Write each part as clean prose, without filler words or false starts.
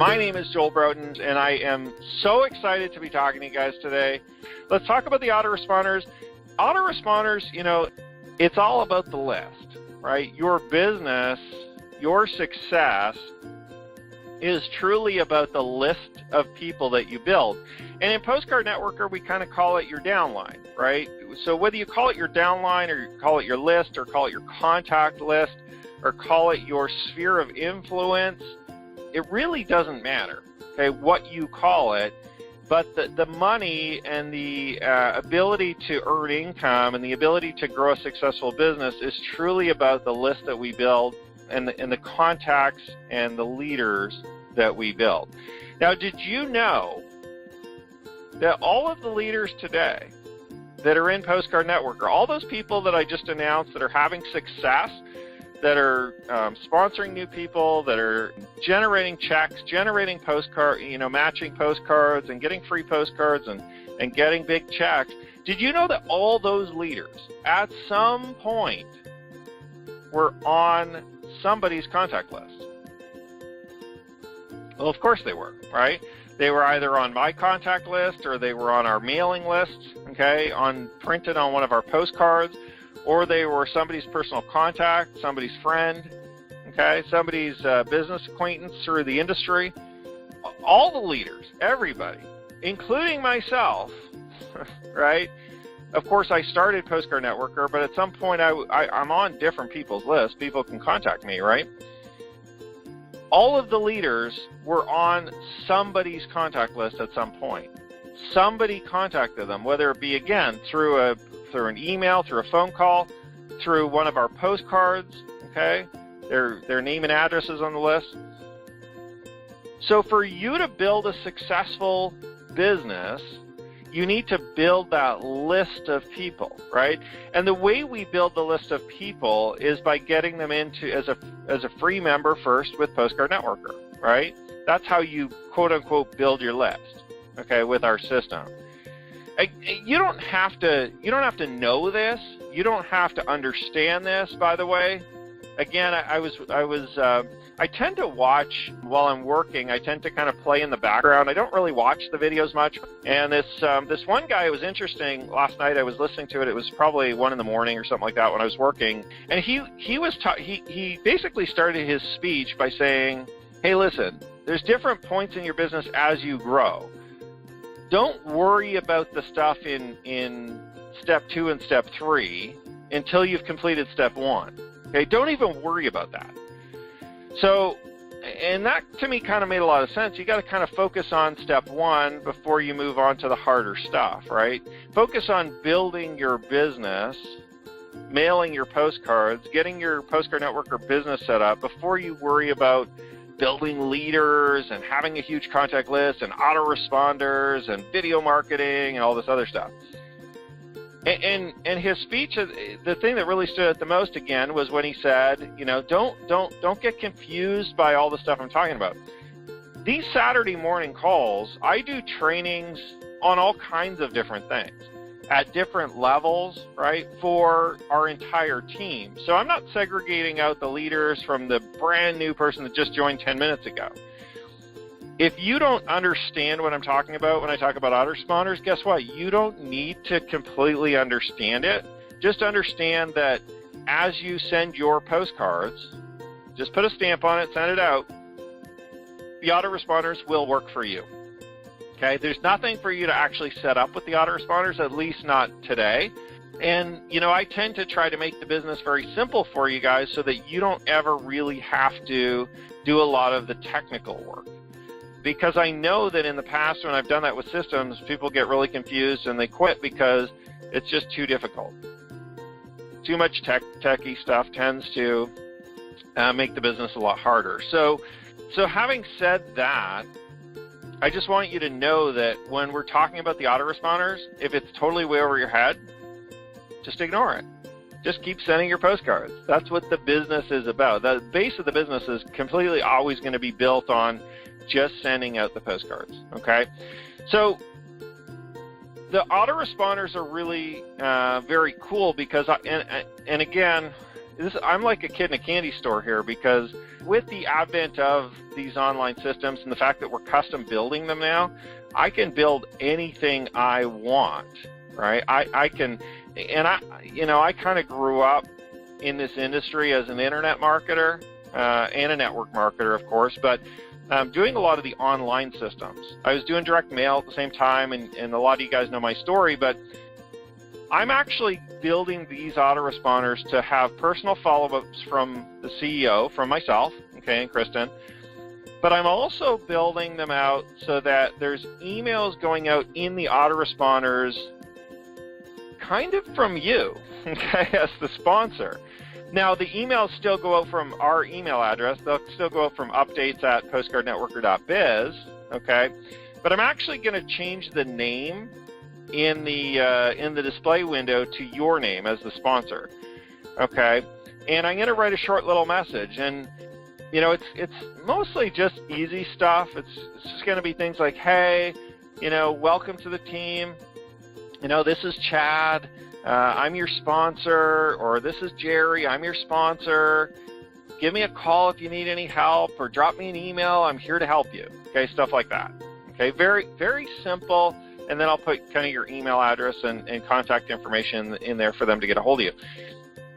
My name is Joel Broughton, and I am so excited to be talking to you guys today. Let's talk about the autoresponders. Autoresponders, it's all about the list, right? Your business, your success is truly about the list of people that you build. And in Postcard Networker, we kind of call it your downline, right? So whether you call it your downline or you call it your list or call it your contact list or call it your sphere of influence, it really doesn't matter, okay, what you call it. But the money and the ability to earn income and the ability to grow a successful business is truly about the list that we build and the contacts and the leaders that we build. Now, did you know that all of the leaders today that are in Postcard Networker, all those people that I just announced that are having success, that are sponsoring new people, that are generating checks, generating postcard, matching postcards and getting free postcards and getting big checks, did you know that all those leaders at some point were on somebody's contact list? Well, of course they were, right? They were either on my contact list or they were on our mailing list, okay, printed on one of our postcards, or they were somebody's personal contact, somebody's friend, okay, somebody's business acquaintance through the industry. All the leaders, everybody, including myself, right? Of course, I started Postcard Networker, but at some point I'm on different people's lists. People can contact me, right? All of the leaders were on somebody's contact list at some point. Somebody contacted them, whether it be, again, through an email, through a phone call, through one of our postcards, okay? Their name and address is on the list. So for you to build a successful business, you need to build that list of people, right? And the way we build the list of people is by getting them into as a free member first with Postcard Networker, right? That's how you quote unquote build your list, okay, with our system. You don't have to know this. You don't have to understand this, by the way. Again, I tend to watch while I'm working. I tend to kind of play in the background. I don't really watch the videos much. And this one guy was interesting. Last night I was listening to it. It was probably 1 a.m. or something like that when I was working. And he basically started his speech by saying, "Hey, listen, there's different points in your business as you grow. Don't worry about the stuff in step 2 and step 3 until you've completed step 1. Okay, don't even worry about that." So, and that to me kind of made a lot of sense. You got to kind of focus on step 1 before you move on to the harder stuff, right? Focus on building your business, mailing your postcards, getting your Postcard Networker business set up before you worry about building leaders and having a huge contact list and autoresponders and video marketing and all this other stuff. And his speech, the thing that really stood out the most again was when he said, don't get confused by all the stuff I'm talking about. These Saturday morning calls, I do trainings on all kinds of different things at different levels, right, for our entire team. So I'm not segregating out the leaders from the brand new person that just joined 10 minutes ago. If you don't understand what I'm talking about when I talk about autoresponders, guess what? You don't need to completely understand it. Just understand that as you send your postcards, just put a stamp on it, send it out, the autoresponders will work for you. Okay? There's nothing for you to actually set up with the autoresponders, at least not today. And, I tend to try to make the business very simple for you guys so that you don't ever really have to do a lot of the technical work. Because I know that in the past when I've done that with systems, people get really confused and they quit because it's just too difficult. Too much techie stuff tends to make the business a lot harder. So having said that, I just want you to know that when we're talking about the autoresponders, if it's totally way over your head, just ignore it. Just keep sending your postcards. That's what the business is about. The base of the business is completely always going to be built on just sending out the postcards, okay? So the autoresponders are really very cool because, and again, I'm like a kid in a candy store here, because with the advent of these online systems and the fact that we're custom building them now, I can build anything I want, right? I can, and I kind of grew up in this industry as an internet marketer and a network marketer, of course, but doing a lot of the online systems. I was doing direct mail at the same time, and a lot of you guys know my story, but I'm actually building these autoresponders to have personal follow-ups from the CEO, from myself, okay, and Kristen, but I'm also building them out so that there's emails going out in the autoresponders kind of from you, okay, as the sponsor. Now, the emails still go out from our email address. They'll still go out from updates@postcardnetworker.biz, okay? But I'm actually going to change the name in the display window to your name as the sponsor, okay? And I'm going to write a short little message, and it's mostly just easy stuff. It's just going to be things like, hey, welcome to the team. This is Chad. I'm your sponsor, or this is Jerry, I'm your sponsor. Give me a call if you need any help, or drop me an email. I'm here to help you. Okay, stuff like that. Okay, very, very simple. And then I'll put kind of your email address and contact information in there for them to get a hold of you.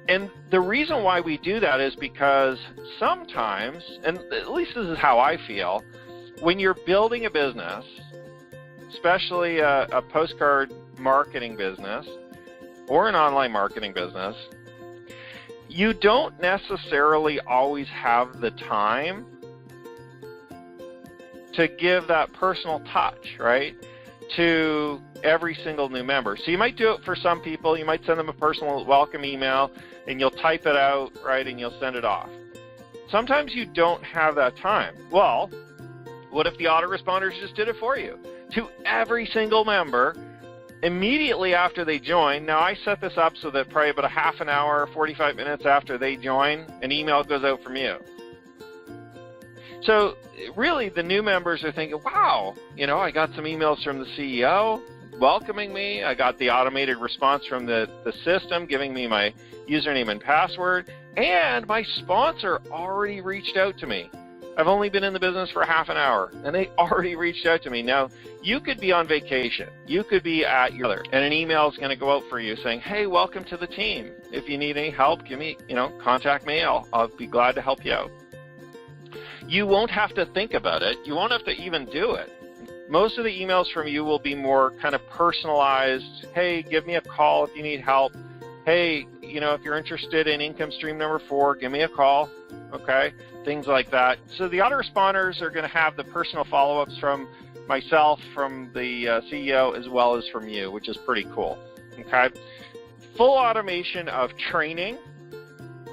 And the reason why we do that is because sometimes, and at least this is how I feel, when you're building a business, especially a postcard marketing business, or an online marketing business, you don't necessarily always have the time to give that personal touch, right, to every single new member. So you might do it for some people. You might send them a personal welcome email, and you'll type it out, right, and you'll send it off. Sometimes you don't have that time. Well, what if the autoresponders just did it for you? To every single member, immediately after they join. Now, I set this up so that probably about a half an hour, 45 minutes after they join, an email goes out from you. So really, the new members are thinking, wow, I got some emails from the CEO welcoming me. I got the automated response from the system giving me my username and password, and my sponsor already reached out to me. I've only been in the business for half an hour, and they already reached out to me. Now, you could be on vacation. You could be at your other, and an email is going to go out for you saying, hey, welcome to the team. If you need any help, give me, contact me. I'll be glad to help you out. You won't have to think about it. You won't have to even do it. Most of the emails from you will be more kind of personalized. Hey, give me a call if you need help. Hey, if you're interested in income stream number 4, give me a call. Okay, things like that. So the autoresponders are going to have the personal follow-ups from myself, from the CEO, as well as from you, which is pretty cool. Okay, full automation of training.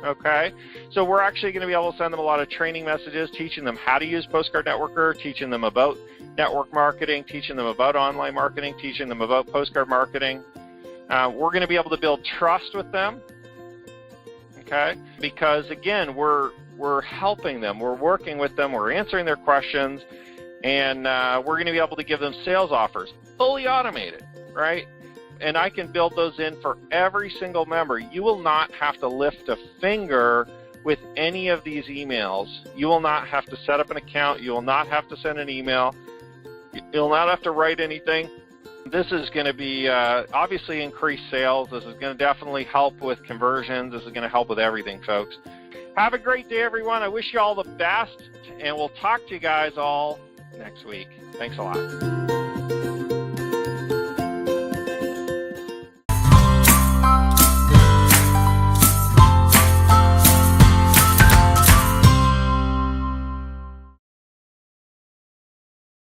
Okay, so we're actually going to be able to send them a lot of training messages, teaching them how to use Postcard Networker, teaching them about network marketing, teaching them about online marketing, teaching them about postcard marketing. We're going to be able to build trust with them. Okay, because again, we're helping them, we're working with them, we're answering their questions, and we're going to be able to give them sales offers, fully automated, right? And I can build those in for every single member. You will not have to lift a finger with any of these emails. You will not have to set up an account. You will not have to send an email. You'll not have to write anything. This is going to be obviously increase sales. This is going to definitely help with conversions. This is going to help with everything, folks. Have a great day, everyone. I wish you all the best, and we'll talk to you guys all next week. Thanks a lot.